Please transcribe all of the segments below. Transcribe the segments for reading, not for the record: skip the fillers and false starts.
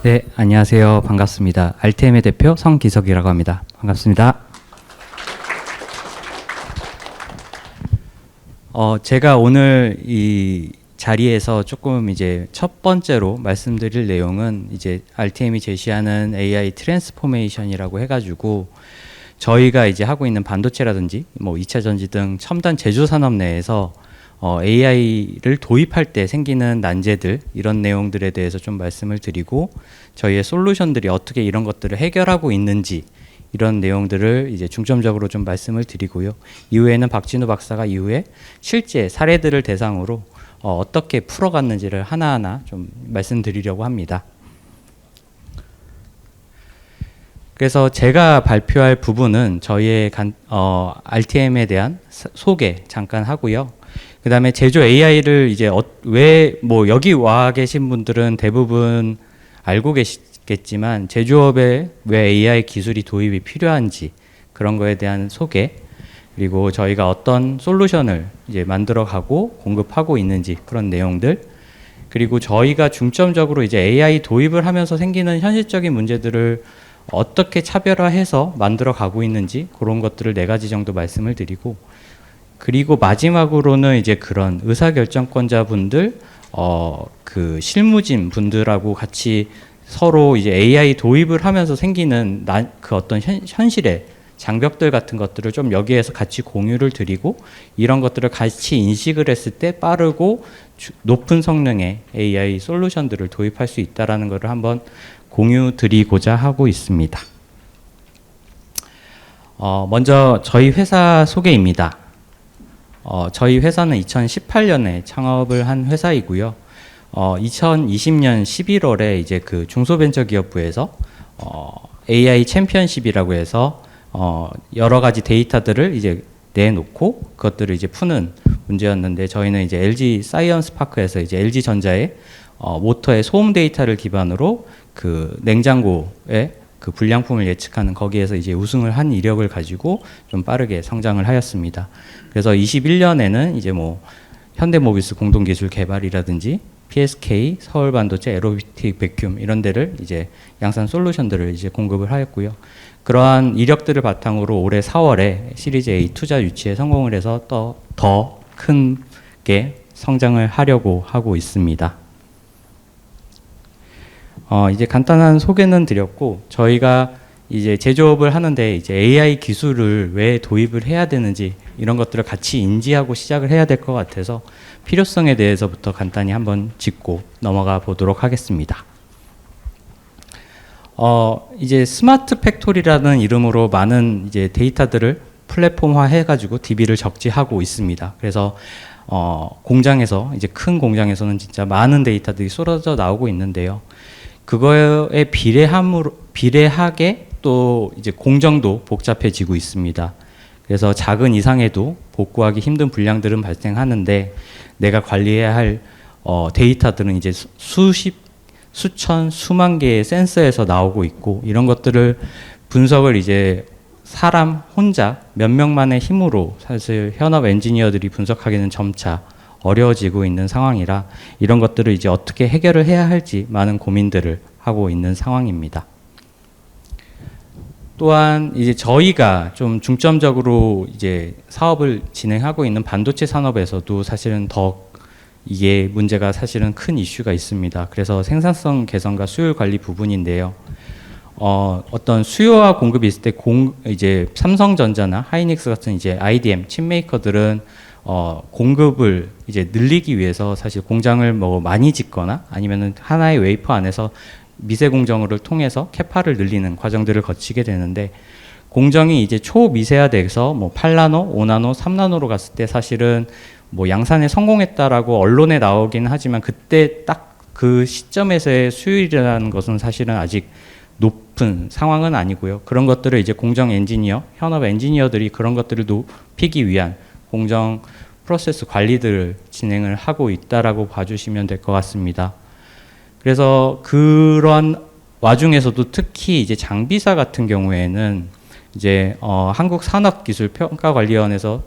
네, 안녕하세요. 반갑습니다. RTM의 대표 성기석이라고 합니다. 반갑습니다. 제가 오늘 이 자리에서 조금 이제 첫 번째로 말씀드릴 내용은 이제 RTM이 제시하는 AI 트랜스포메이션이라고 해가지고 저희가 이제 하고 있는 반도체라든지 뭐 2차 전지 등 첨단 제조 산업 내에서 AI를 도입할 때 생기는 난제들 이런 내용들에 대해서 좀 말씀을 드리고 저희의 솔루션들이 어떻게 이런 것들을 해결하고 있는지 이런 내용들을 이제 중점적으로 좀 말씀을 드리고요. 이후에는 박진우 박사가 이후에 실제 사례들을 대상으로 어떻게 풀어갔는지를 하나하나 좀 말씀드리려고 합니다. 그래서 제가 발표할 부분은 저희의 RTM에 대한 소개 잠깐 하고요. 그 다음에 제조 AI를 이제 왜 뭐 여기 와 계신 분들은 대부분 알고 계시겠지만 제조업에 왜 AI 기술이 도입이 필요한지 그런 거에 대한 소개, 그리고 저희가 어떤 솔루션을 이제 만들어가고 공급하고 있는지 그런 내용들, 그리고 저희가 중점적으로 이제 AI 도입을 하면서 생기는 현실적인 문제들을 어떻게 차별화해서 만들어 가고 있는지 그런 것들을 4가지 정도 말씀을 드리고, 그리고 마지막으로는 이제 그런 의사결정권자분들, 그 실무진 분들하고 같이 서로 이제 AI 도입을 하면서 생기는 그 어떤 현실의 장벽들 같은 것들을 좀 여기에서 같이 공유를 드리고, 이런 것들을 같이 인식을 했을 때 빠르고 높은 성능의 AI 솔루션들을 도입할 수 있다라는 것을 한번 공유 드리고자 하고 있습니다. 먼저 저희 회사 소개입니다. 저희 회사는 2018년에 창업을 한 회사이고요. 2020년 11월에 이제 그 중소벤처기업부에서 AI 챔피언십이라고 해서 여러 가지 데이터들을 이제 내놓고 그것들을 이제 푸는 문제였는데, 저희는 이제 LG 사이언스 파크에서 이제 LG 전자의 모터의 소음 데이터를 기반으로 그 냉장고의 그 불량품을 예측하는 거기에서 이제 우승을 한 이력을 가지고 좀 빠르게 성장을 하였습니다. 그래서 21년에는 이제 뭐 현대모비스 공동기술 개발이라든지 PSK, 서울반도체, 에로비틱 베큐um 이런 데를 이제 양산 솔루션들을 이제 공급을 하였고요. 그러한 이력들을 바탕으로 올해 4월에 시리즈 A 투자 유치에 성공을 해서 더 크게 성장을 하려고 하고 있습니다. 이제 간단한 소개는 드렸고, 저희가 이제 제조업을 하는데 이제 AI 기술을 왜 도입을 해야 되는지 이런 것들을 같이 인지하고 시작을 해야 될 것 같아서 필요성에 대해서부터 간단히 한번 짚고 넘어가 보도록 하겠습니다. 이제 스마트 팩토리라는 이름으로 많은 이제 데이터들을 플랫폼화 해가지고 DB를 적재하고 있습니다. 그래서 공장에서 이제 큰 공장에서는 진짜 많은 데이터들이 쏟아져 나오고 있는데요. 그거에 비례하게 또 이제 공정도 복잡해지고 있습니다. 그래서 작은 이상에도 복구하기 힘든 불량들은 발생하는데, 내가 관리해야 할 데이터들은 이제 수천, 수만 개의 센서에서 나오고 있고, 이런 것들을 분석을 이제 사람 혼자 몇 명만의 힘으로 사실 현업 엔지니어들이 분석하기는 점차 어려워지고 있는 상황이라 이런 것들을 이제 어떻게 해결을 해야 할지 많은 고민들을 하고 있는 상황입니다. 또한 이제 저희가 좀 중점적으로 이제 사업을 진행하고 있는 반도체 산업에서도 사실은 더 이게 문제가 사실은 큰 이슈가 있습니다. 그래서 생산성 개선과 수율 관리 부분인데요. 어떤 수요와 공급이 있을 때 이제 삼성전자나 하이닉스 같은 이제 IDM 칩 메이커들은 공급을 이제 늘리기 위해서 사실 공장을 뭐 많이 짓거나 아니면은 하나의 웨이퍼 안에서 미세 공정을 통해서 캐파를 늘리는 과정들을 거치게 되는데, 공정이 이제 초미세화돼서 뭐 8나노, 5나노, 3나노로 갔을 때 사실은 뭐 양산에 성공했다라고 언론에 나오긴 하지만 그때 딱 그 시점에서의 수율이라는 것은 사실은 아직 높은 상황은 아니고요. 그런 것들을 이제 공정 엔지니어, 현업 엔지니어들이 그런 것들을 높이기 위한 공정 프로세스 관리들을 진행을 하고 있다라고 봐주시면 될 것 같습니다. 그래서 그런 와중에서도 특히 이제 장비사 같은 경우에는 이제 한국산업기술평가관리원에서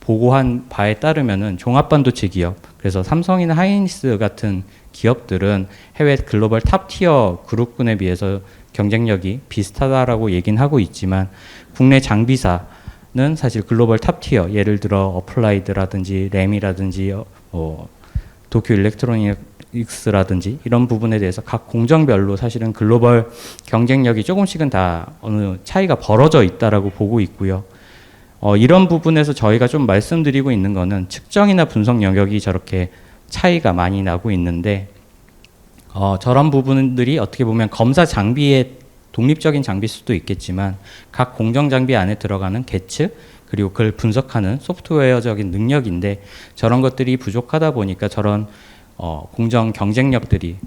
보고한 바에 따르면은 종합반도체 기업, 그래서 삼성이나 하이닉스 같은 기업들은 해외 글로벌 탑티어 그룹군에 비해서 경쟁력이 비슷하다라고 얘기는 하고 있지만 국내 장비사는 사실 글로벌 탑티어, 예를 들어 어플라이드라든지 램이라든지 도쿄 일렉트로닉스라든지 이런 부분에 대해서 각 공정별로 사실은 글로벌 경쟁력이 조금씩은 다 어느 차이가 벌어져 있다라고 보고 있고요. 이런 부분에서 저희가 좀 말씀드리고 있는 거는 측정이나 분석 영역이 저렇게 차이가 많이 나고 있는데 저런 부분들이 어떻게 보면 검사 장비의 독립적인 장비일 수도 있겠지만 각 공정 장비 안에 들어가는 계측 그리고 그걸 분석하는 소프트웨어적인 능력인데 저런 것들이 부족하다 보니까 저런 공정 경쟁력들이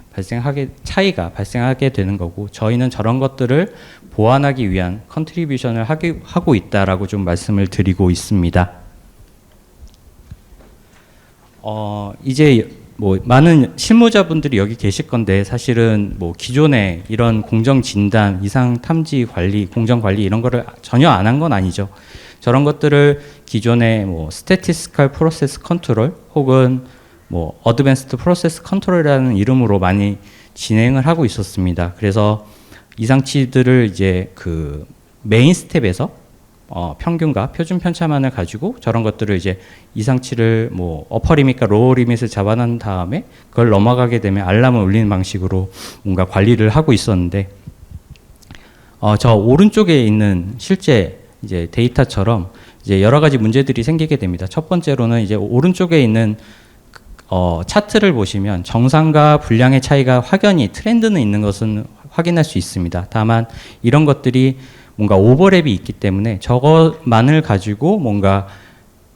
차이가 발생하게 되는 거고 저희는 저런 것들을 보완하기 위한 컨트리뷰션을 하고 있다라고 좀 말씀을 드리고 있습니다. 이제 뭐 많은 실무자분들이 여기 계실 건데 사실은 뭐 기존에 이런 공정 진단, 이상 탐지 관리, 공정 관리 이런 거를 전혀 안 한 건 아니죠. 저런 것들을 기존에 뭐 스태티스컬 프로세스 컨트롤 혹은 뭐 어드밴스드 프로세스 컨트롤이라는 이름으로 많이 진행을 하고 있었습니다. 그래서 이상치들을 이제 그 메인 스텝에서 평균과 표준 편차만을 가지고 저런 것들을 이제 이상치를 뭐 어퍼 리밋과 로어 리밋을 잡아놓은 다음에 그걸 넘어가게 되면 알람을 울리는 방식으로 뭔가 관리를 하고 있었는데 저 오른쪽에 있는 실제 이제 데이터처럼 이제 여러 가지 문제들이 생기게 됩니다. 첫 번째로는 이제 오른쪽에 있는 차트를 보시면 정상과 불량의 차이가 확연히 트렌드는 있는 것은 확인할 수 있습니다. 다만 이런 것들이 뭔가 오버랩이 있기 때문에 저것만을 가지고 뭔가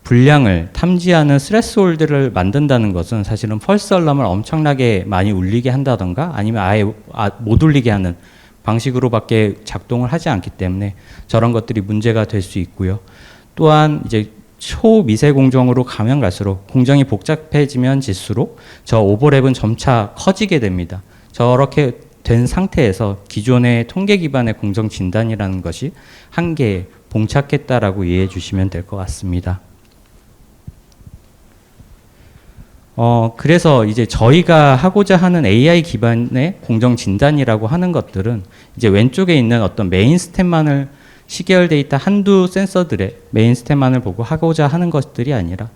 불량을 탐지하는 스레스홀드를 만든다는 것은 사실은 펄스 알람을 엄청나게 많이 울리게 한다던가 아니면 아예 못 울리게 하는 방식으로밖에 작동을 하지 않기 때문에 저런 것들이 문제가 될 수 있고요. 또한 이제 초미세 공정으로 가면 갈수록 공정이 복잡해지면 질수록 저 오버랩은 점차 커지게 됩니다. 저렇게 된 상태에서 기존의 통계 기반의 공정 진단이라는 것이 한계에 봉착했다라고 이해해 주시면 될 것 같습니다. 그래서 이제 저희가 하고자 하는 AI 기반의 공정 진단이라고 하는 것들은 이제 왼쪽에 있는 어떤 메인 스텝만을 시계열 데이터 한두 센서들의 메인 스텝만을 보고 하고자 하는 것들이 아니라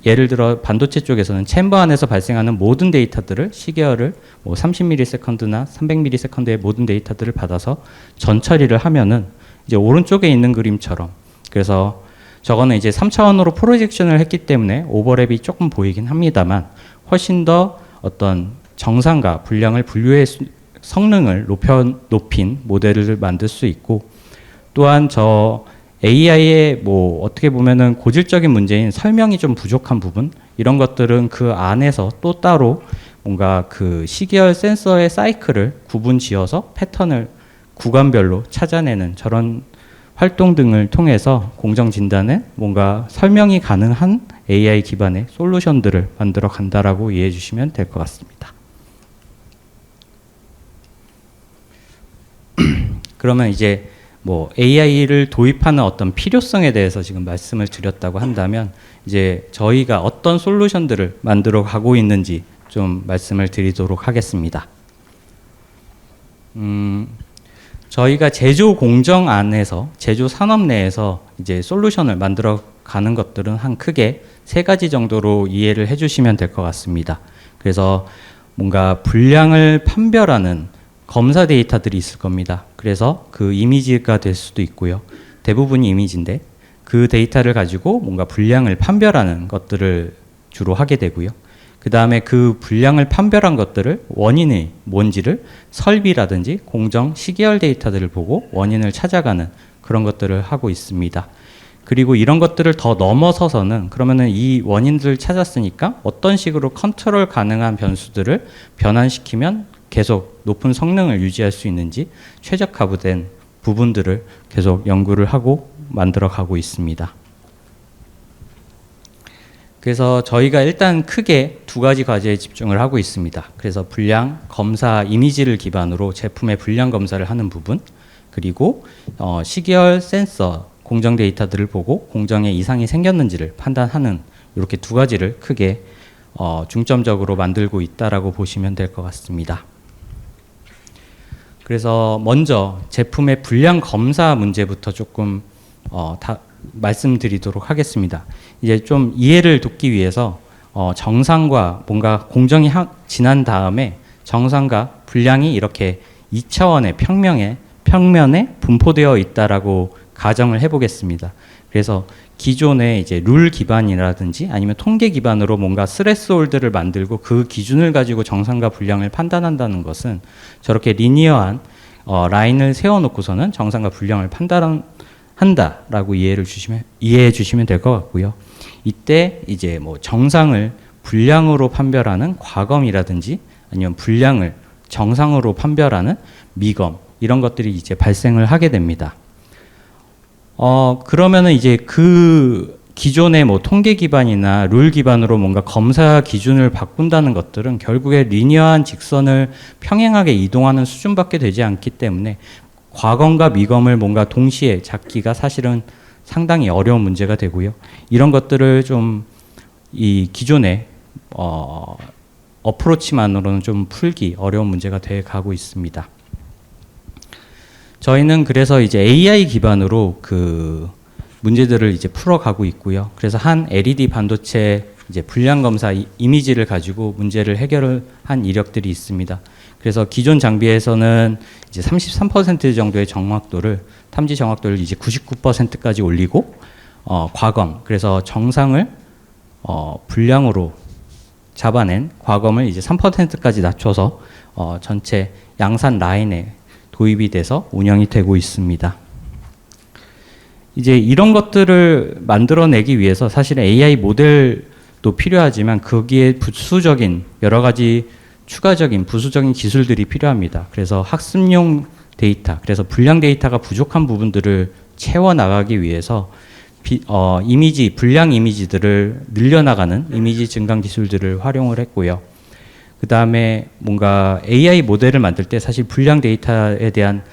예를 들어 반도체 쪽에서는 챔버 안에서 발생하는 모든 데이터들을 시계열을 뭐 30ms나 300ms의 모든 데이터들을 받아서 전 처리를 하면은 이제 오른쪽에 있는 그림처럼 그래서 저거는 이제 3차원으로 프로젝션을 했기 때문에 오버랩이 조금 보이긴 합니다만 훨씬 더 어떤 정상과 불량을 분류의 성능을 높인 모델을 만들 수 있고 또한 저 AI의 뭐 어떻게 보면은 고질적인 문제인 설명이 좀 부족한 부분 이런 것들은 그 안에서 또 따로 뭔가 그 시계열 센서의 사이클을 구분 지어서 패턴을 구간별로 찾아내는 저런 활동 등을 통해서 공정 진단에 뭔가 설명이 가능한 AI 기반의 솔루션들을 만들어 간다라고 이해해 주시면 될 것 같습니다. 그러면 이제 뭐 AI를 도입하는 어떤 필요성에 대해서 지금 말씀을 드렸다고 한다면 이제 저희가 어떤 솔루션들을 만들어 가고 있는지 좀 말씀을 드리도록 하겠습니다. 저희가 제조 공정 안에서 제조 산업 내에서 이제 솔루션을 만들어 가는 것들은 한 크게 세 가지 정도로 이해를 해주시면 될 것 같습니다. 그래서 뭔가 불량을 판별하는 검사 데이터들이 있을 겁니다. 그래서 그 이미지가 될 수도 있고요. 대부분이 이미지인데 그 데이터를 가지고 뭔가 불량을 판별하는 것들을 주로 하게 되고요. 그 다음에 그 불량을 판별한 것들을 원인이 뭔지를 설비라든지 공정 시계열 데이터들을 보고 원인을 찾아가는 그런 것들을 하고 있습니다. 그리고 이런 것들을 더 넘어서서는 그러면은 이 원인들을 찾았으니까 어떤 식으로 컨트롤 가능한 변수들을 변환시키면 계속 높은 성능을 유지할 수 있는지 최적화된 부분들을 계속 연구를 하고 만들어 가고 있습니다. 그래서 저희가 일단 크게 두 가지 과제에 집중을 하고 있습니다. 그래서 불량 검사 이미지를 기반으로 제품의 불량 검사를 하는 부분 그리고 시계열 센서 공정 데이터들을 보고 공정에 이상이 생겼는지를 판단하는 이렇게 두 가지를 크게 중점적으로 만들고 있다라고 보시면 될 것 같습니다. 그래서 먼저 제품의 불량 검사 문제부터 조금 말씀드리도록 하겠습니다. 이제 좀 이해를 돕기 위해서 정상과 뭔가 공정이 지난 다음에 정상과 불량이 이렇게 2차원의 평면에 분포되어 있다라고 가정을 해보겠습니다. 그래서 기존의 이제 룰 기반이라든지 아니면 통계 기반으로 뭔가 스레스홀드를 만들고 그 기준을 가지고 정상과 불량을 판단한다는 것은 저렇게 리니어한 라인을 세워놓고서는 정상과 불량을 판단한다라고 이해해 주시면 될 것 같고요. 이때 이제 뭐 정상을 불량으로 판별하는 과검이라든지 아니면 불량을 정상으로 판별하는 미검 이런 것들이 이제 발생을 하게 됩니다. 그러면은 이제 그 기존의 뭐 통계 기반이나 룰 기반으로 뭔가 검사 기준을 바꾼다는 것들은 결국에 리니어한 직선을 평행하게 이동하는 수준밖에 되지 않기 때문에 과검과 미검을 뭔가 동시에 잡기가 사실은 상당히 어려운 문제가 되고요. 이런 것들을 좀 이 기존의 어프로치만으로는 좀 풀기 어려운 문제가 돼 가고 있습니다. 저희는 그래서 이제 AI 기반으로 그 문제들을 이제 풀어가고 있고요. 그래서 한 LED 반도체 이제 불량 검사 이미지를 가지고 문제를 해결을 한 이력들이 있습니다. 그래서 기존 장비에서는 이제 33% 정도의 탐지 정확도를 이제 99%까지 올리고 과검, 그래서 정상을 불량으로 잡아낸 과검을 이제 3%까지 낮춰서 전체 양산 라인에 도입이 돼서 운영이 되고 있습니다. 이제 이런 것들을 만들어내기 위해서 사실 AI 모델도 필요하지만 거기에 부수적인 여러 가지 추가적인 부수적인 기술들이 필요합니다. 그래서 학습용 데이터, 그래서 불량 데이터가 부족한 부분들을 채워나가기 위해서 불량 이미지들을 늘려나가는 이미지 증강 기술들을 활용을 했고요. 그 다음에 뭔가 AI 모델을 만들 때 사실 불량 데이터에 대한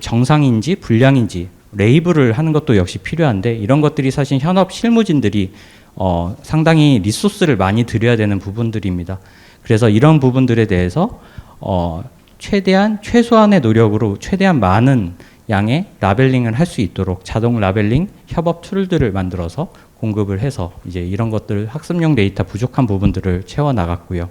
정상인지 불량인지 레이블을 하는 것도 역시 필요한데 이런 것들이 사실 현업 실무진들이 상당히 리소스를 많이 들여야 되는 부분들입니다. 그래서 이런 부분들에 대해서 최소한의 노력으로 최대한 많은 양의 라벨링을 할 수 있도록 자동 라벨링 협업 툴들을 만들어서 공급을 해서 이제 이런 것들 학습용 데이터 부족한 부분들을 채워 나갔고요.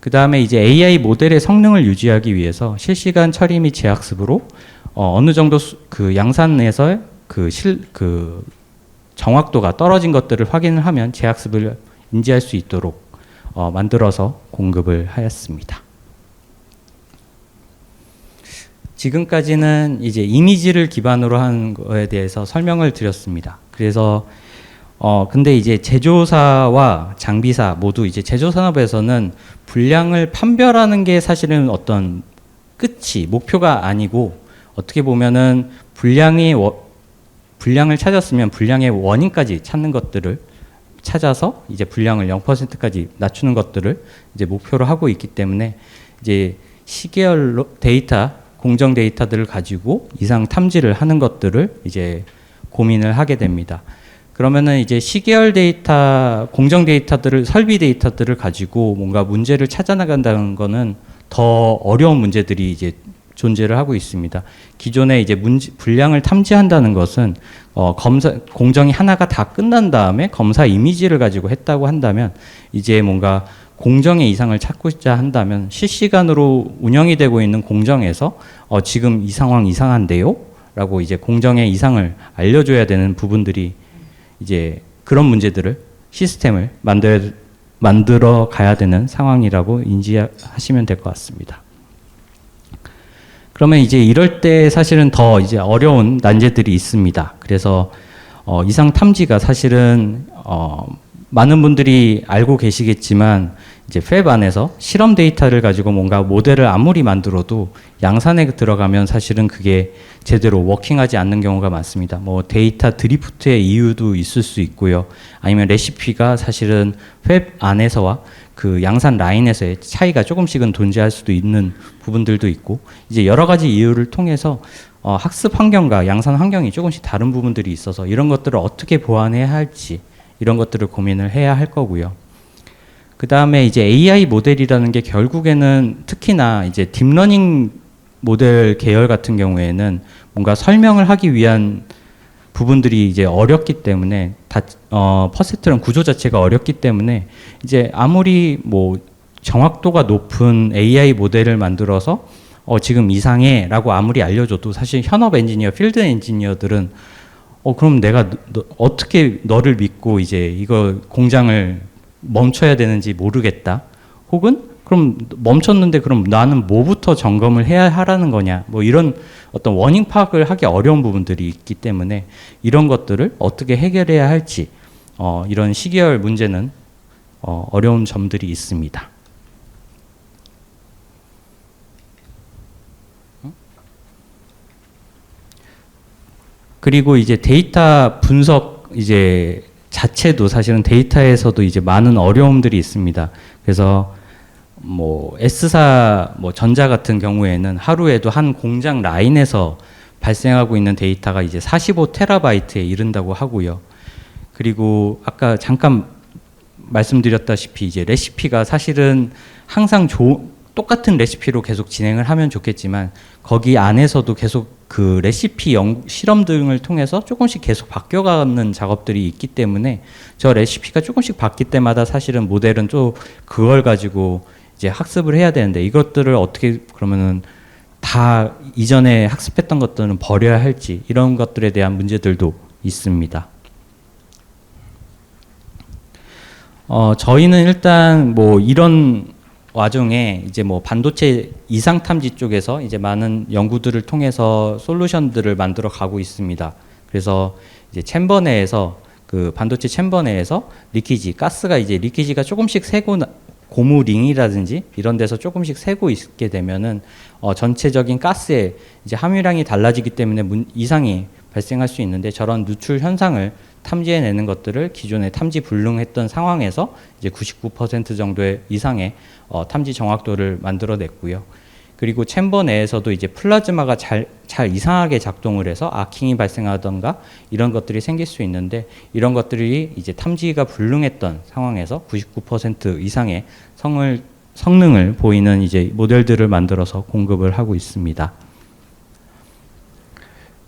그 다음에 이제 AI 모델의 성능을 유지하기 위해서 실시간 처리 및 재학습으로 어느 정도 그 양산에서 그 정확도가 떨어진 것들을 확인을 하면 재학습을 인지할 수 있도록 만들어서 공급을 하였습니다. 지금까지는 이제 이미지를 기반으로 한 거에 대해서 설명을 드렸습니다. 그래서 근데 이제 제조사와 장비사 모두 이제 제조산업에서는 불량을 판별하는 게 사실은 어떤 목표가 아니고 어떻게 보면은 불량을 찾았으면 불량의 원인까지 찾는 것들을 찾아서 이제 불량을 0%까지 낮추는 것들을 이제 목표로 하고 있기 때문에 이제 시계열로 공정 데이터들을 가지고 이상 탐지를 하는 것들을 이제 고민을 하게 됩니다. 그러면은 이제 시계열 데이터, 공정 데이터들을, 설비 데이터들을 가지고 뭔가 문제를 찾아나간다는 거는 더 어려운 문제들이 이제 존재를 하고 있습니다. 기존에 이제 불량을 탐지한다는 것은 공정이 하나가 다 끝난 다음에 검사 이미지를 가지고 했다고 한다면 이제 뭔가 공정의 이상을 찾고자 한다면 실시간으로 운영이 되고 있는 공정에서 지금 이 상황 이상한데요? 라고 이제 공정의 이상을 알려줘야 되는 부분들이 이제 그런 문제들을 시스템을 만들어 가야 되는 상황이라고 인지하시면 될 것 같습니다. 그러면 이제 이럴 때 사실은 더 이제 어려운 난제들이 있습니다. 그래서 이상 탐지가 사실은 많은 분들이 알고 계시겠지만 이제 팹 안에서 실험 데이터를 가지고 뭔가 모델을 아무리 만들어도 양산에 들어가면 사실은 그게 제대로 워킹하지 않는 경우가 많습니다. 뭐 데이터 드리프트의 이유도 있을 수 있고요. 아니면 레시피가 사실은 팹 안에서와 그 양산 라인에서의 차이가 조금씩은 존재할 수도 있는 부분들도 있고 이제 여러 가지 이유를 통해서 학습 환경과 양산 환경이 조금씩 다른 부분들이 있어서 이런 것들을 어떻게 보완해야 할지 이런 것들을 고민을 해야 할 거고요. 그 다음에 이제 AI 모델이라는 게 결국에는 특히나 이제 딥러닝 모델 계열 같은 경우에는 뭔가 설명을 하기 위한 부분들이 이제 어렵기 때문에 퍼셉트런 구조 자체가 어렵기 때문에 이제 아무리 뭐 정확도가 높은 AI 모델을 만들어서 지금 이상해라고 아무리 알려줘도 사실 현업 엔지니어, 필드 엔지니어들은 그럼 내가 어떻게 너를 믿고 이제 이거 공장을 멈춰야 되는지 모르겠다. 혹은 그럼 멈췄는데 그럼 나는 뭐부터 점검을 해야 하라는 거냐. 뭐 이런 어떤 원인 파악을 하기 어려운 부분들이 있기 때문에 이런 것들을 어떻게 해결해야 할지 이런 시계열 문제는 어려운 점들이 있습니다. 그리고 이제 데이터 분석 이제 자체도 사실은 데이터에서도 이제 많은 어려움들이 있습니다. 그래서 뭐 S사 뭐 전자 같은 경우에는 하루에도 한 공장 라인에서 발생하고 있는 데이터가 이제 45테라바이트에 이른다고 하고요. 그리고 아까 잠깐 말씀드렸다시피 이제 레시피가 사실은 항상 똑같은 레시피로 계속 진행을 하면 좋겠지만 거기 안에서도 계속 그 레시피 실험 등을 통해서 조금씩 계속 바뀌어가는 작업들이 있기 때문에 저 레시피가 조금씩 바뀔 때마다 사실은 모델은 또 그걸 가지고 이제 학습을 해야 되는데 이것들을 어떻게 그러면은 다 이전에 학습했던 것들은 버려야 할지 이런 것들에 대한 문제들도 있습니다. 저희는 일단 뭐 이런 와중에 이제 뭐 반도체 이상 탐지 쪽에서 이제 많은 연구들을 통해서 솔루션들을 만들어 가고 있습니다. 그래서 이제 챔버 내에서 그 반도체 챔버 내에서 가스가 이제 리키지가 조금씩 새고 고무 링이라든지 이런 데서 조금씩 새고 있게 되면은 전체적인 가스의 이제 함유량이 달라지기 때문에 이상이 발생할 수 있는데 저런 누출 현상을 탐지해내는 것들을 기존에 탐지 불능했던 상황에서 이제 99% 정도의 이상의 탐지 정확도를 만들어냈고요. 그리고 챔버 내에서도 이제 플라즈마가 잘 이상하게 작동을 해서 아킹이 발생하던가 이런 것들이 생길 수 있는데 이런 것들이 이제 탐지가 불능했던 상황에서 99% 이상의 성능을 보이는 이제 모델들을 만들어서 공급을 하고 있습니다.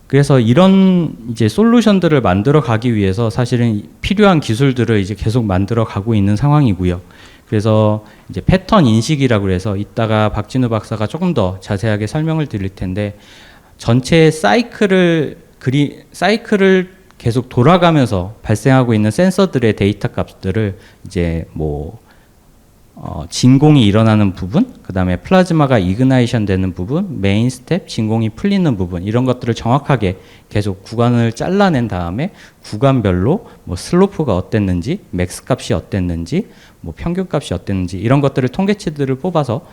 그래서 이런 이제 솔루션들을 만들어 가기 위해서 사실은 필요한 기술들을 이제 계속 만들어 가고 있는 상황이고요. 그래서 이제 패턴 인식이라고 해서 이따가 박진우 박사가 조금 더 자세하게 설명을 드릴 텐데 전체 사이클을 계속 돌아가면서 발생하고 있는 센서들의 데이터 값들을 이제 뭐 진공이 일어나는 부분, 그 다음에 플라즈마가 이그나이션 되는 부분, 메인 스텝, 진공이 풀리는 부분 이런 것들을 정확하게 계속 구간을 잘라낸 다음에 구간별로 뭐 슬로프가 어땠는지, 맥스 값이 어땠는지, 뭐 평균 값이 어땠는지 이런 것들을 통계치들을 뽑아서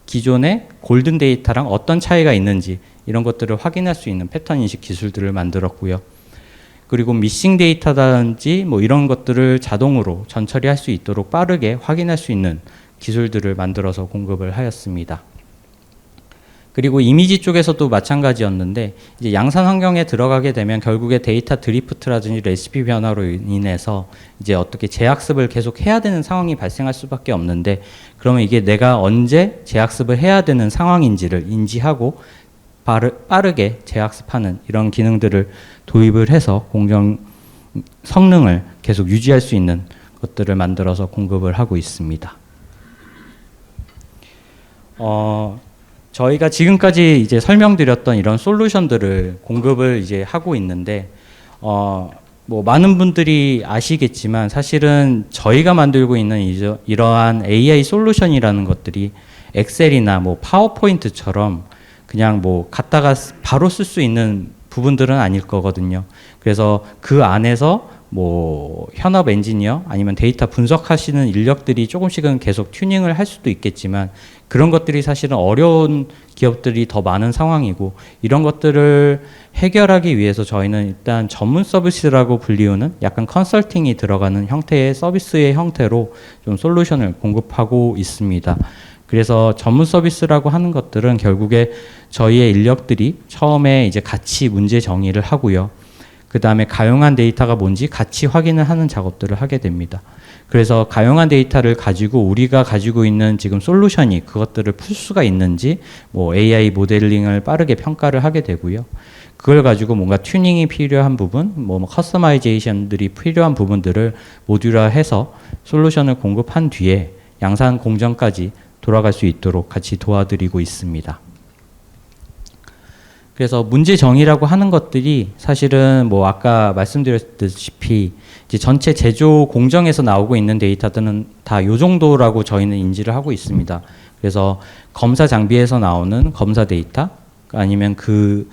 기존의 골든 데이터랑 어떤 차이가 있는지 이런 것들을 확인할 수 있는 패턴 인식 기술들을 만들었고요. 그리고 미싱 데이터라든지 뭐 이런 것들을 자동으로 전처리할 수 있도록 빠르게 확인할 수 있는 기술들을 만들어서 공급을 하였습니다. 그리고 이미지 쪽에서도 마찬가지였는데 이제 양산 환경에 들어가게 되면 결국에 데이터 드리프트라든지 레시피 변화로 인해서 이제 어떻게 재학습을 계속 해야 되는 상황이 발생할 수밖에 없는데 그러면 이게 내가 언제 재학습을 해야 되는 상황인지를 인지하고 빠르게 재학습하는 이런 기능들을 도입을 해서 공정 성능을 계속 유지할 수 있는 것들을 만들어서 공급을 하고 있습니다. 저희가 지금까지 이제 설명드렸던 이런 솔루션들을 공급을 이제 하고 있는데, 뭐 많은 분들이 아시겠지만 사실은 저희가 만들고 있는 이러한 AI 솔루션이라는 것들이 엑셀이나 뭐 파워포인트처럼 그냥 뭐 갖다가 바로 쓸 수 있는 부분들은 아닐 거거든요. 그래서 그 안에서 뭐 현업 엔지니어 아니면 데이터 분석하시는 인력들이 조금씩은 계속 튜닝을 할 수도 있겠지만 그런 것들이 사실은 어려운 기업들이 더 많은 상황이고 이런 것들을 해결하기 위해서 저희는 일단 전문 서비스라고 불리우는 약간 컨설팅이 들어가는 형태의 서비스의 형태로 좀 솔루션을 공급하고 있습니다. 그래서 전문 서비스라고 하는 것들은 결국에 저희의 인력들이 처음에 이제 같이 문제 정의를 하고요. 그 다음에 가용한 데이터가 뭔지 같이 확인을 하는 작업들을 하게 됩니다. 그래서 가용한 데이터를 가지고 우리가 가지고 있는 지금 솔루션이 그것들을 풀 수가 있는지 뭐 AI 모델링을 빠르게 평가를 하게 되고요. 그걸 가지고 뭔가 튜닝이 필요한 부분, 뭐 커스터마이제이션들이 필요한 부분들을 모듈화해서 솔루션을 공급한 뒤에 양산 공정까지 돌아갈 수 있도록 같이 도와드리고 있습니다. 그래서 문제 정의라고 하는 것들이 사실은 뭐 아까 말씀드렸다시피 이제 전체 제조 공정에서 나오고 있는 데이터들은 다 요 정도라고 저희는 인지를 하고 있습니다. 그래서 검사 장비에서 나오는 검사 데이터 아니면 그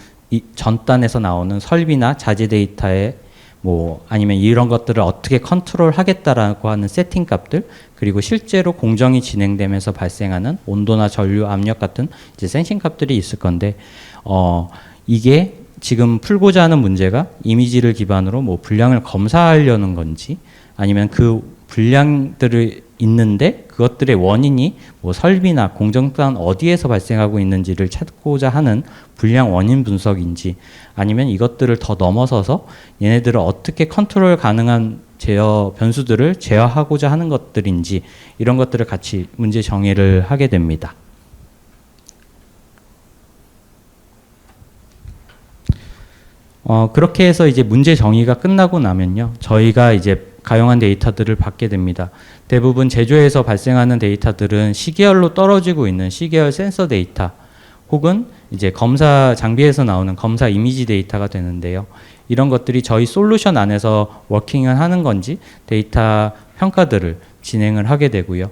전단에서 나오는 설비나 자재 데이터에 뭐 아니면 이런 것들을 어떻게 컨트롤 하겠다라고 하는 세팅 값들 그리고 실제로 공정이 진행되면서 발생하는 온도나 전류 압력 같은 이제 센싱 값들이 있을 건데 이게 지금 풀고자 하는 문제가 이미지를 기반으로 뭐 분량을 검사하려는 건지 아니면 그 분량들을 있는데 그것들의 원인이 뭐 설비나 공정단 어디에서 발생하고 있는지를 찾고자 하는 분량 원인 분석인지 아니면 이것들을 더 넘어서서 얘네들을 어떻게 컨트롤 가능한 제어 변수들을 제어하고자 하는 것들인지 이런 것들을 같이 문제 정의를 하게 됩니다. 그렇게 해서 이제 문제 정의가 끝나고 나면요. 저희가 이제 가용한 데이터들을 받게 됩니다. 대부분 제조에서 발생하는 데이터들은 시계열로 떨어지고 있는 시계열 센서 데이터 혹은 이제 검사 장비에서 나오는 검사 이미지 데이터가 되는데요. 이런 것들이 저희 솔루션 안에서 워킹을 하는 건지 데이터 평가들을 진행을 하게 되고요.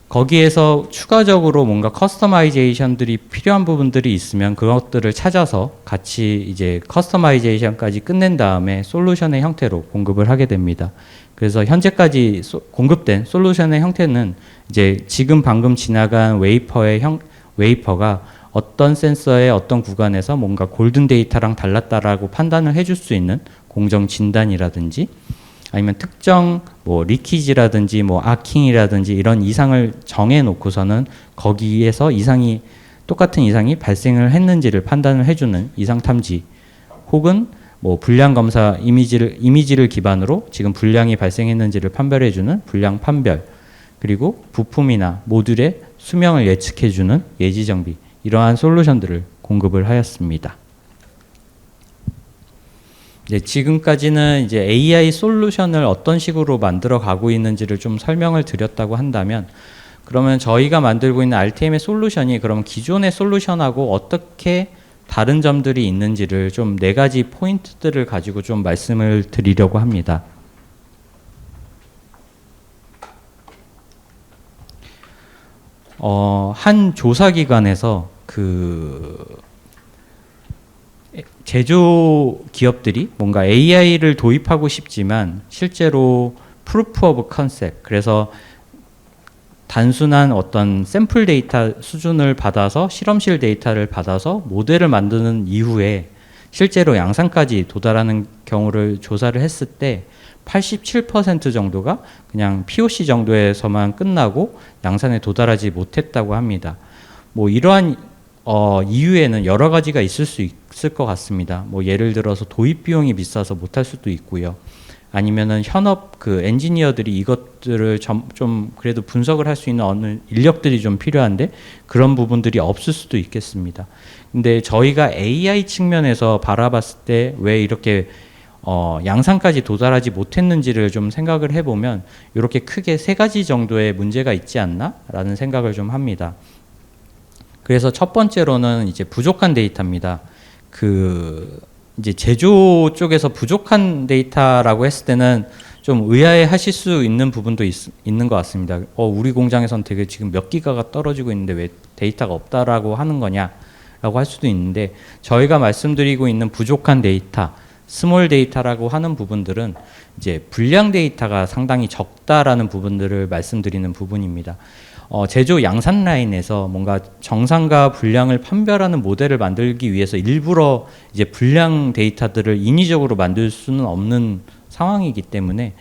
거기에서 추가적으로 뭔가 커스터마이제이션들이 필요한 부분들이 있으면 그것들을 찾아서 같이 이제 커스터마이제이션까지 끝낸 다음에 솔루션의 형태로 공급을 하게 됩니다. 그래서 현재까지 공급된 솔루션의 형태는 이제 지금 방금 지나간 웨이퍼가 어떤 센서의 어떤 구간에서 뭔가 골든 데이터랑 달랐다라고 판단을 해줄 수 있는 공정 진단이라든지 아니면 특정 뭐 리키지라든지 뭐 아킹이라든지 이런 이상을 정해 놓고서는 거기에서 똑같은 이상이 발생을 했는지를 판단을 해주는 이상 탐지 혹은 뭐 불량 검사 이미지를 기반으로 지금 불량이 발생했는지를 판별해주는 불량 판별 그리고 부품이나 모듈의 수명을 예측해주는 예지 정비 이러한 솔루션들을 공급을 하였습니다. 네, 지금까지는 이제 AI 솔루션을 어떤 식으로 만들어 가고 있는지를 좀 설명을 드렸다고 한다면 그러면 저희가 만들고 있는 RTM의 솔루션이 그럼 기존의 솔루션하고 어떻게 다른 점들이 있는지를 좀 4가지 포인트들을 가지고 좀 말씀을 드리려고 합니다. 한 조사기관에서 제조 기업들이 뭔가 AI를 도입하고 싶지만 실제로 프루프 오브 컨셉 그래서 단순한 어떤 샘플 데이터 수준을 받아서 실험실 데이터를 받아서 모델을 만드는 이후에 실제로 양산까지 도달하는 경우를 조사를 했을 때 87% 정도가 그냥 POC 정도에서만 끝나고 양산에 도달하지 못했다고 합니다. 뭐 이러한 이유에는 여러 가지가 있을 수 있을 것 같습니다. 뭐 예를 들어서 도입 비용이 비싸서 못할 수도 있고요. 아니면은 현업 엔지니어들이 이것들을 좀 그래도 분석을 할 수 있는 어느 인력들이 좀 필요한데 그런 부분들이 없을 수도 있겠습니다. 근데 저희가 AI 측면에서 바라봤을 때 왜 이렇게 양산까지 도달하지 못했는지를 좀 생각을 해보면 이렇게 크게 3가지 정도의 문제가 있지 않나라는 생각을 좀 합니다. 그래서 첫 번째로는 이제 부족한 데이터입니다. 이제 제조 쪽에서 부족한 데이터라고 했을 때는 좀 의아해 하실 수 있는 부분도 있는 것 같습니다. 우리 공장에선 되게 지금 몇 기가가 떨어지고 있는데 왜 데이터가 없다라고 하는 거냐라고 할 수도 있는데 저희가 말씀드리고 있는 부족한 데이터, 스몰 데이터라고 하는 부분들은 이제 불량 데이터가 상당히 적다라는 부분들을 말씀드리는 부분입니다. 제조 양산 라인에서 뭔가 정상과 불량을 판별하는 모델을 만들기 위해서 일부러 이제 불량 데이터들을 인위적으로 만들 수는 없는 상황이기 때문에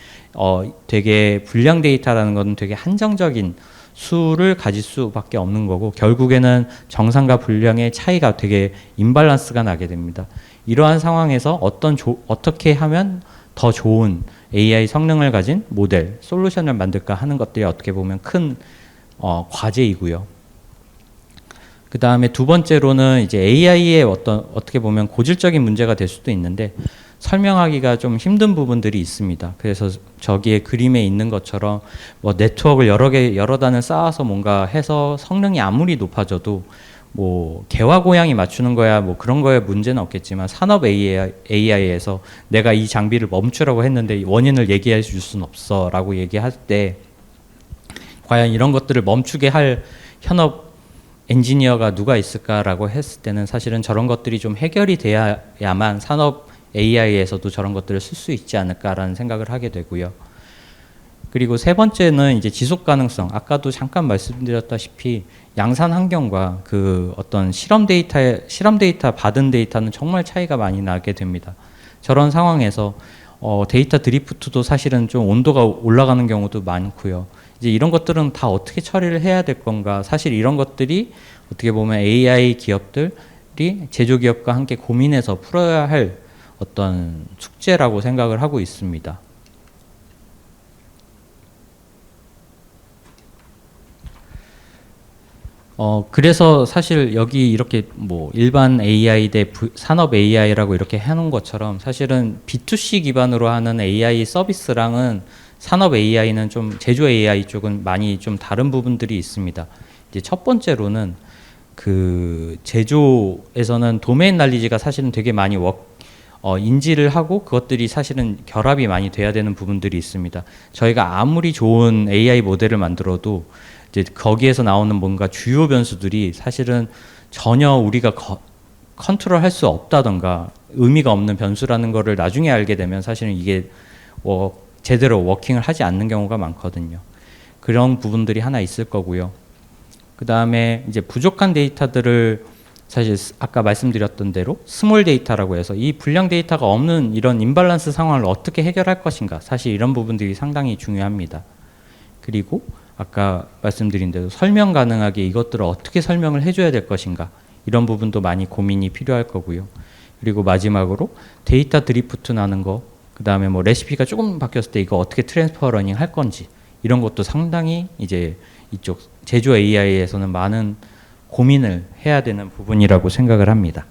되게 불량 데이터라는 것은 되게 한정적인 수를 가질 수밖에 없는 거고, 결국에는 정상과 불량의 차이가 되게 임밸런스가 나게 됩니다. 이러한 상황에서 어떻게 하면 더 좋은 AI 성능을 가진 모델, 솔루션을 만들까 하는 것들이 어떻게 보면 큰 과제이고요. 그 다음에 두 번째로는 이제 AI의 어떻게 보면 고질적인 문제가 될 수도 있는데, 설명하기가 좀 힘든 부분들이 있습니다. 그래서 저기에 그림에 있는 것처럼 뭐 네트워크를 여러 단을 쌓아서 뭔가 해서 성능이 아무리 높아져도 뭐 개와 고양이 맞추는 거야 뭐 그런 거에 문제는 없겠지만, 산업 AI에서 내가 이 장비를 멈추라고 했는데 원인을 얘기해 줄 수는 없어 라고 얘기할 때, 과연 이런 것들을 멈추게 할 현업 엔지니어가 누가 있을까라고 했을 때는 사실은 저런 것들이 좀 해결이 돼야만 산업 AI에서도 저런 것들을 쓸 수 있지 않을까라는 생각을 하게 되고요. 그리고 세 번째는 이제 지속 가능성. 아까도 잠깐 말씀드렸다시피 양산 환경과 그 어떤 실험 데이터 받은 데이터는 정말 차이가 많이 나게 됩니다. 저런 상황에서 데이터 드리프트도 사실은 좀 온도가 올라가는 경우도 많고요. 이제 이런 것들은 다 어떻게 처리를 해야 될 건가? 사실 이런 것들이 어떻게 보면 AI 기업들이 제조기업과 함께 고민해서 풀어야 할 어떤 숙제라고 생각을 하고 있습니다. 그래서 사실 여기 이렇게 뭐 일반 AI 대 산업 AI라고 이렇게 해놓은 것처럼, 사실은 B2C 기반으로 하는 AI 서비스랑은 산업 AI는 좀 제조 AI 쪽은 많이 좀 다른 부분들이 있습니다. 이제 첫 번째로는 그 제조에서는 도메인 날리지가 사실은 되게 많이 인지를 하고 그것들이 사실은 결합이 많이 돼야 되는 부분들이 있습니다. 저희가 아무리 좋은 AI 모델을 만들어도 이제 거기에서 나오는 뭔가 주요 변수들이 사실은 전혀 우리가 컨트롤할 수 없다던가 의미가 없는 변수라는 거를 나중에 알게 되면 사실은 이게 제대로 워킹을 하지 않는 경우가 많거든요. 그런 부분들이 하나 있을 거고요. 그 다음에 이제 부족한 데이터들을 사실 아까 말씀드렸던 대로 스몰 데이터라고 해서 이 불량 데이터가 없는 이런 임밸런스 상황을 어떻게 해결할 것인가, 사실 이런 부분들이 상당히 중요합니다. 그리고 아까 말씀드린 대로 설명 가능하게 이것들을 어떻게 설명을 해줘야 될 것인가, 이런 부분도 많이 고민이 필요할 거고요. 그리고 마지막으로 데이터 드리프트 나는 거, 그 다음에 뭐 레시피가 조금 바뀌었을 때 이거 어떻게 트랜스퍼 러닝 할 건지, 이런 것도 상당히 이제 이쪽 제조 AI에서는 많은 고민을 해야 되는 부분이라고 생각을 합니다.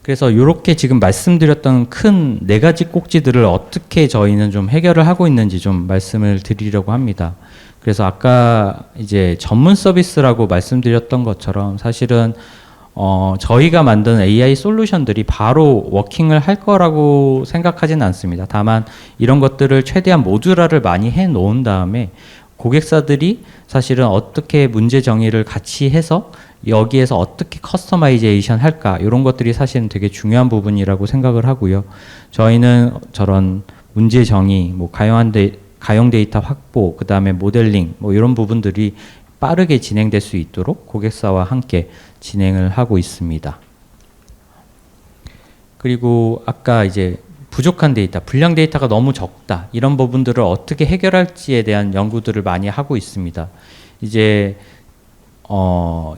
그래서 이렇게 지금 말씀드렸던 큰 4가지 꼭지들을 어떻게 저희는 좀 해결을 하고 있는지 좀 말씀을 드리려고 합니다. 그래서 아까 이제 전문 서비스라고 말씀드렸던 것처럼 사실은 저희가 만든 AI 솔루션들이 바로 워킹을 할 거라고 생각하지는 않습니다. 다만 이런 것들을 최대한 모듈화를 많이 해 놓은 다음에 고객사들이 사실은 어떻게 문제 정의를 같이 해서 여기에서 어떻게 커스터마이제이션 할까, 이런 것들이 사실은 되게 중요한 부분이라고 생각을 하고요. 저희는 저런 문제 정의, 뭐 가용 데이터 확보, 그 다음에 모델링, 뭐 이런 부분들이 빠르게 진행될 수 있도록 고객사와 함께 진행을 하고 있습니다. 그리고 아까 이제 부족한 데이터, 불량 데이터가 너무 적다, 이런 부분들을 어떻게 해결할지에 대한 연구들을 많이 하고 있습니다. 이제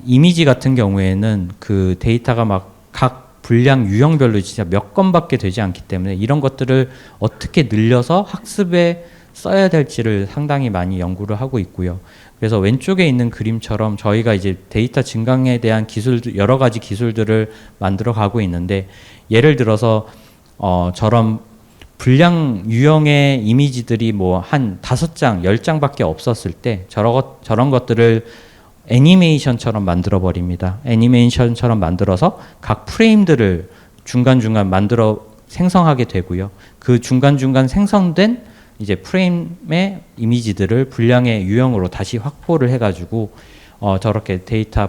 이미지 같은 경우에는 그 데이터가 막 각 분량 유형별로 진짜 몇 건밖에 되지 않기 때문에 이런 것들을 어떻게 늘려서 학습에 써야 될지를 상당히 많이 연구를 하고 있고요. 그래서 왼쪽에 있는 그림처럼 저희가 이제 데이터 증강에 대한 여러 가지 기술들을 만들어 가고 있는데, 예를 들어서 저런 분량 유형의 이미지들이 뭐 한 5장, 10장밖에 없었을 때 저런 것들을 애니메이션처럼 만들어 버립니다. 애니메이션처럼 만들어서 각 프레임들을 중간중간 만들어 생성하게 되고요. 그 중간중간 생성된 이제 프레임의 이미지들을 분량의 유형으로 다시 확보를 해가지고 저렇게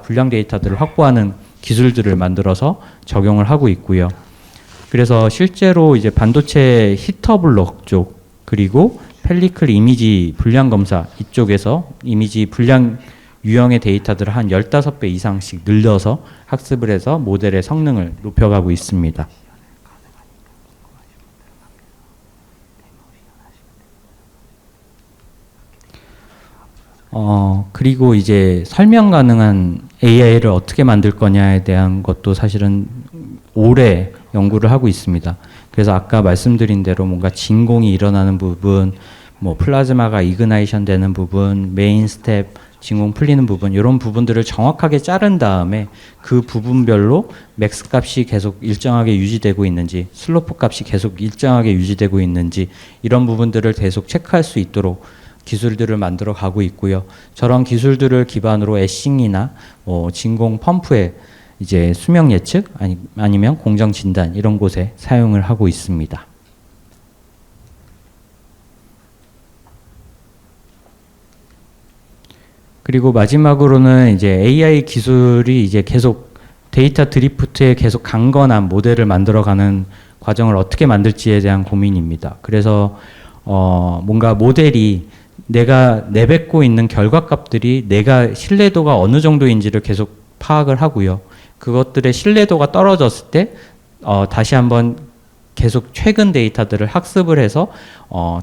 분량 데이터들을 확보하는 기술들을 만들어서 적용을 하고 있고요. 그래서 실제로 이제 반도체 히터블럭 쪽, 그리고 펠리클 이미지 분량 검사 이쪽에서 이미지 분량 유형의 데이터들을 한 15배 이상씩 늘려서 학습을 해서 모델의 성능을 높여가고 있습니다. 그리고 이제 설명 가능한 AI를 어떻게 만들 거냐에 대한 것도 사실은 오래 연구를 하고 있습니다. 그래서 아까 말씀드린 대로 뭔가 진공이 일어나는 부분, 뭐 플라즈마가 이그나이션 되는 부분, 메인 스텝, 진공 풀리는 부분, 이런 부분들을 정확하게 자른 다음에 그 부분별로 맥스 값이 계속 일정하게 유지되고 있는지, 슬로프 값이 계속 일정하게 유지되고 있는지, 이런 부분들을 계속 체크할 수 있도록 기술들을 만들어 가고 있고요. 저런 기술들을 기반으로 애싱이나 진공 펌프의 이제 수명 예측 아니면 공정 진단 이런 곳에 사용을 하고 있습니다. 그리고 마지막으로는 이제 AI 기술이 이제 계속 데이터 드리프트에 계속 강건한 모델을 만들어가는 과정을 어떻게 만들지에 대한 고민입니다. 그래서 뭔가 모델이 내가 내뱉고 있는 결과값들이 내가 신뢰도가 어느 정도인지를 계속 파악을 하고요. 그것들의 신뢰도가 떨어졌을 때 다시 한번 계속 최근 데이터들을 학습을 해서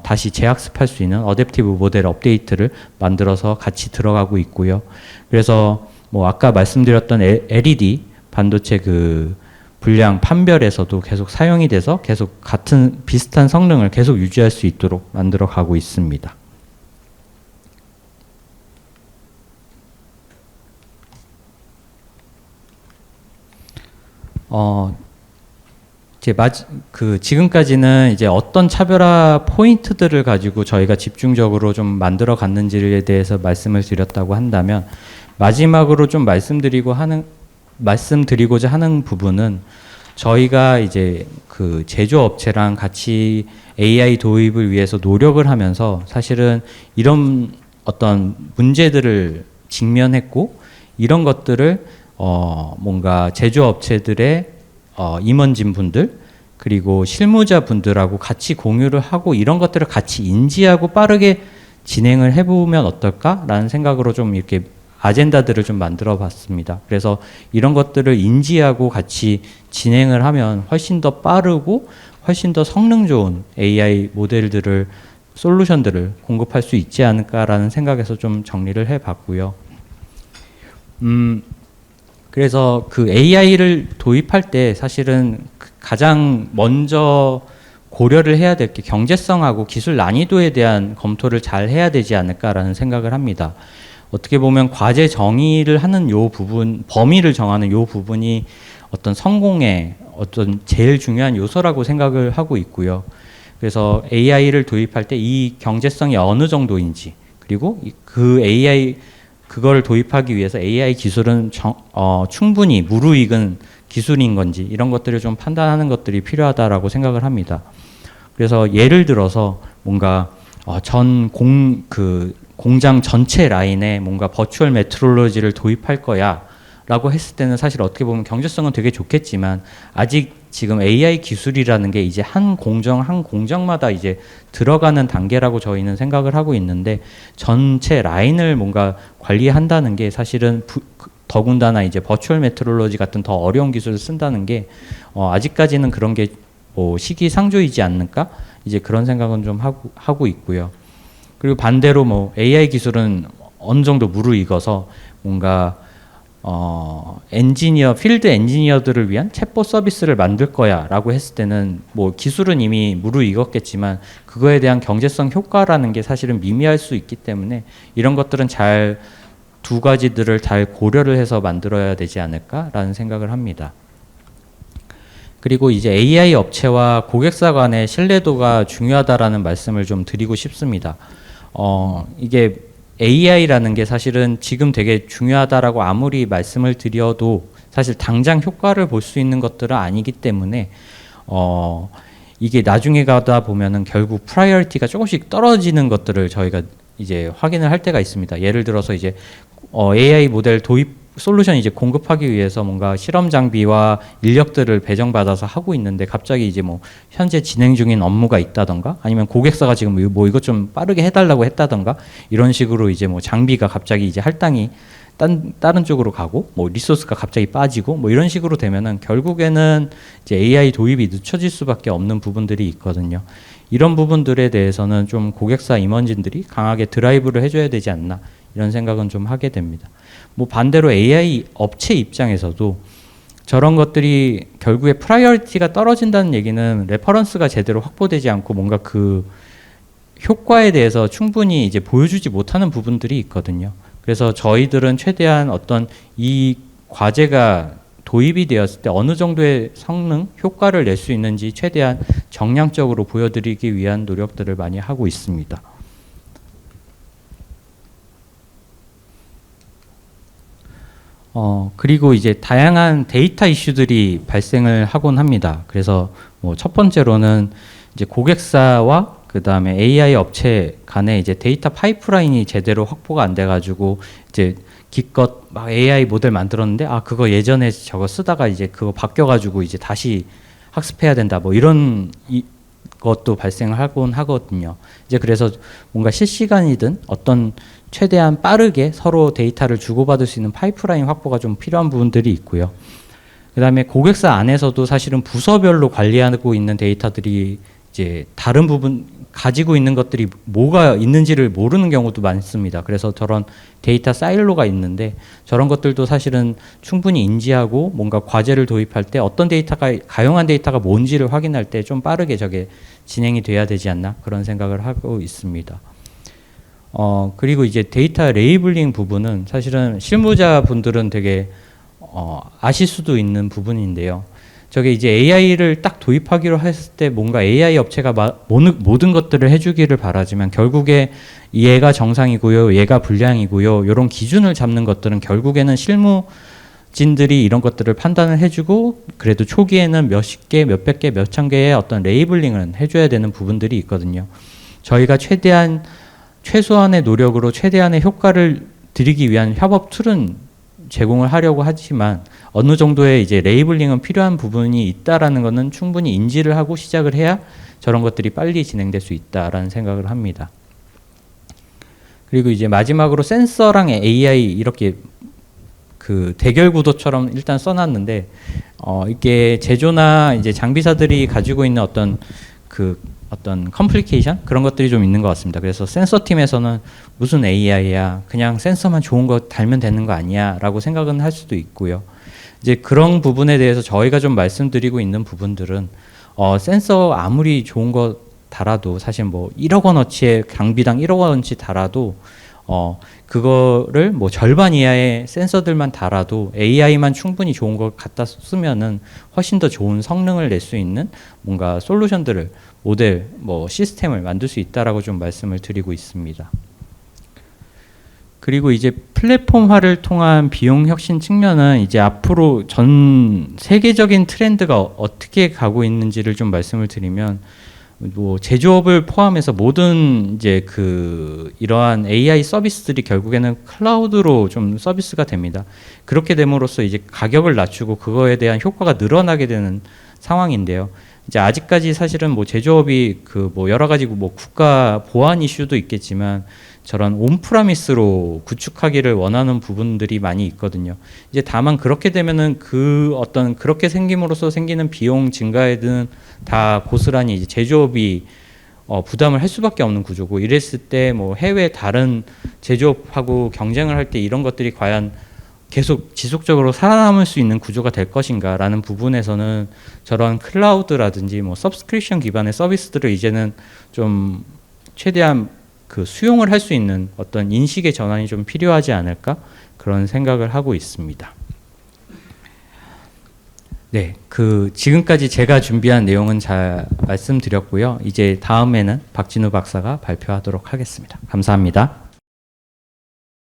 다시 재학습할 수 있는 어댑티브 모델 업데이트를 만들어서 같이 들어가고 있고요. 그래서 뭐 아까 말씀드렸던 LED 반도체 그 불량 판별에서도 계속 사용이 돼서 계속 같은 비슷한 성능을 계속 유지할 수 있도록 만들어 가고 있습니다. 지금까지는 이제 어떤 차별화 포인트들을 가지고 저희가 집중적으로 좀 만들어 갔는지에 대해서 말씀을 드렸다고 한다면, 마지막으로 좀 말씀드리고자 하는 부분은, 저희가 이제 그 제조업체랑 같이 AI 도입을 위해서 노력을 하면서 사실은 이런 어떤 문제들을 직면했고, 이런 것들을 뭔가 제조업체들의 임원진 분들 그리고 실무자 분들하고 같이 공유를 하고 이런 것들을 같이 인지하고 빠르게 진행을 해보면 어떨까라는 생각으로 좀 이렇게 아젠다들을 좀 만들어 봤습니다. 그래서 이런 것들을 인지하고 같이 진행을 하면 훨씬 더 빠르고 훨씬 더 성능 좋은 AI 모델들을 솔루션들을 공급할 수 있지 않을까라는 생각에서 좀 정리를 해봤고요. 그래서 그 AI를 도입할 때 사실은 가장 먼저 고려를 해야 될 게 경제성하고 기술 난이도에 대한 검토를 잘 해야 되지 않을까라는 생각을 합니다. 어떻게 보면 과제 정의를 하는 요 부분, 범위를 정하는 요 부분이 어떤 성공의 어떤 제일 중요한 요소라고 생각을 하고 있고요. 그래서 AI를 도입할 때 이 경제성이 어느 정도인지, 그리고 그걸 도입하기 위해서 AI 기술은 충분히 무르익은 기술인 건지, 이런 것들을 좀 판단하는 것들이 필요하다라고 생각을 합니다. 그래서 예를 들어서 뭔가 공장 전체 라인에 뭔가 버추얼 메트롤로지를 도입할 거야 라고 했을 때는 사실 어떻게 보면 경제성은 되게 좋겠지만, 아직 지금 AI 기술이라는 게 이제 한 공정마다 이제 들어가는 단계라고 저희는 생각을 하고 있는데, 전체 라인을 뭔가 관리한다는 게 사실은 더군다나 이제 버추얼 메트롤로지 같은 더 어려운 기술을 쓴다는 게 아직까지는 그런 게 시기상조이지 않을까? 이제 그런 생각은 좀 하고 있고요. 그리고 반대로 뭐 AI 기술은 어느 정도 무르익어서 뭔가 필드 엔지니어들을 위한 챗봇 서비스를 만들 거야 라고 했을 때는 뭐 기술은 이미 무르익었겠지만 그거에 대한 경제성 효과라는 게 사실은 미미할 수 있기 때문에 이런 것들은 두 가지들을 잘 고려를 해서 만들어야 되지 않을까라는 생각을 합니다. 그리고 이제 AI 업체와 고객사 간의 신뢰도가 중요하다라는 말씀을 좀 드리고 싶습니다. 이게 AI라는 게 사실은 지금 되게 중요하다라고 아무리 말씀을 드려도 사실 당장 효과를 볼 수 있는 것들은 아니기 때문에 이게 나중에 가다 보면은 결국 프라이어리티가 조금씩 떨어지는 것들을 저희가 이제 확인을 할 때가 있습니다. 예를 들어서 이제 AI 모델 도입 솔루션 이제 공급하기 위해서 뭔가 실험 장비와 인력들을 배정받아서 하고 있는데 갑자기 이제 뭐 현재 진행 중인 업무가 있다던가 아니면 고객사가 지금 뭐 이것 좀 빠르게 해달라고 했다던가 이런 식으로 이제 뭐 장비가 갑자기 이제 할당이 다른 쪽으로 가고 뭐 리소스가 갑자기 빠지고 뭐 이런 식으로 되면은 결국에는 이제 AI 도입이 늦춰질 수밖에 없는 부분들이 있거든요. 이런 부분들에 대해서는 좀 고객사 임원진들이 강하게 드라이브를 해줘야 되지 않나 이런 생각은 좀 하게 됩니다. 뭐 반대로 AI 업체 입장에서도 저런 것들이 결국에 프라이어리티가 떨어진다는 얘기는 레퍼런스가 제대로 확보되지 않고 뭔가 그 효과에 대해서 충분히 이제 보여주지 못하는 부분들이 있거든요. 그래서 저희들은 최대한 어떤 이 과제가 도입이 되었을 때 어느 정도의 성능, 효과를 낼 수 있는지 최대한 정량적으로 보여드리기 위한 노력들을 많이 하고 있습니다. 그리고 이제 다양한 데이터 이슈들이 발생을 하곤 합니다. 그래서 뭐 첫 번째로는 이제 고객사와 그 다음에 AI 업체 간에 이제 데이터 파이프라인이 제대로 확보가 안 돼가지고 이제 기껏 막 AI 모델 만들었는데 아 그거 예전에 저거 쓰다가 이제 그거 바뀌어가지고 이제 다시 학습해야 된다 뭐 이런 것도 발생하곤 하거든요. 이제 그래서 뭔가 실시간이든 어떤 최대한 빠르게 서로 데이터를 주고받을 수 있는 파이프라인 확보가 좀 필요한 부분들이 있고요. 그 다음에 고객사 안에서도 사실은 부서별로 관리하고 있는 데이터들이 이제 다른 부분 가지고 있는 것들이 뭐가 있는지를 모르는 경우도 많습니다. 그래서 저런 데이터 사일로가 있는데 저런 것들도 사실은 충분히 인지하고 뭔가 과제를 도입할 때 어떤 데이터가 가용한 데이터가 뭔지를 확인할 때 좀 빠르게 저게 진행이 돼야 되지 않나 그런 생각을 하고 있습니다. 그리고 이제 데이터 레이블링 부분은 사실은 실무자 분들은 되게 아실 수도 있는 부분인데요. 저게 이제 AI를 딱 도입하기로 했을 때 뭔가 AI 업체가 모든 것들을 해주기를 바라지만 결국에 얘가 정상이고요, 얘가 불량이고요, 이런 기준을 잡는 것들은 결국에는 실무진들이 이런 것들을 판단을 해주고 그래도 초기에는 몇십 개, 몇백 개, 몇천 개의 어떤 레이블링을 해줘야 되는 부분들이 있거든요. 저희가 최소한의 노력으로 최대한의 효과를 드리기 위한 협업 툴은 제공을 하려고 하지만 어느 정도의 이제 레이블링은 필요한 부분이 있다라는 것은 충분히 인지를 하고 시작을 해야 저런 것들이 빨리 진행될 수 있다라는 생각을 합니다. 그리고 이제 마지막으로 센서랑 AI 이렇게 그 대결 구도처럼 일단 써놨는데 이게 제조나 이제 장비사들이 가지고 있는 어떤 컴플리케이션 그런 것들이 좀 있는 것 같습니다. 그래서 센서 팀에서는 무슨 AI야 그냥 센서만 좋은 거 달면 되는 거 아니야 라고 생각은 할 수도 있고요. 이제 그런 부분에 대해서 저희가 좀 말씀드리고 있는 부분들은 센서 아무리 좋은 거 달아도 사실 뭐 1억 원어치의 강비당 1억 원어치 달아도 그거를 뭐 절반 이하의 센서들만 달아도 AI만 충분히 좋은 걸 갖다 쓰면은 훨씬 더 좋은 성능을 낼 수 있는 뭔가 솔루션들을 모델 뭐 시스템을 만들 수 있다라고 좀 말씀을 드리고 있습니다. 그리고 이제 플랫폼화를 통한 비용 혁신 측면은 이제 앞으로 전 세계적인 트렌드가 어떻게 가고 있는지를 좀 말씀을 드리면 뭐 제조업을 포함해서 모든 이제 이러한 AI 서비스들이 결국에는 클라우드로 좀 서비스가 됩니다. 그렇게 됨으로써 이제 가격을 낮추고 그거에 대한 효과가 늘어나게 되는 상황인데요. 이제 아직까지 사실은 뭐 제조업이 뭐 여러 가지 뭐 국가 보안 이슈도 있겠지만 저런 온프라미스로 구축하기를 원하는 부분들이 많이 있거든요. 이제 다만 그렇게 되면은 그렇게 생김으로써 생기는 비용 증가에는 다 고스란히 이제 제조업이 부담을 할 수밖에 없는 구조고 이랬을 때 뭐 해외 다른 제조업하고 경쟁을 할 때 이런 것들이 과연 계속 지속적으로 살아남을 수 있는 구조가 될 것인가라는 부분에서는 저런 클라우드라든지 뭐 서브스크립션 기반의 서비스들을 이제는 좀 최대한 수용을 할 수 있는 어떤 인식의 전환이 좀 필요하지 않을까 그런 생각을 하고 있습니다. 네, 지금까지 제가 준비한 내용은 잘 말씀드렸고요. 이제 다음에는 박진우 박사가 발표하도록 하겠습니다. 감사합니다.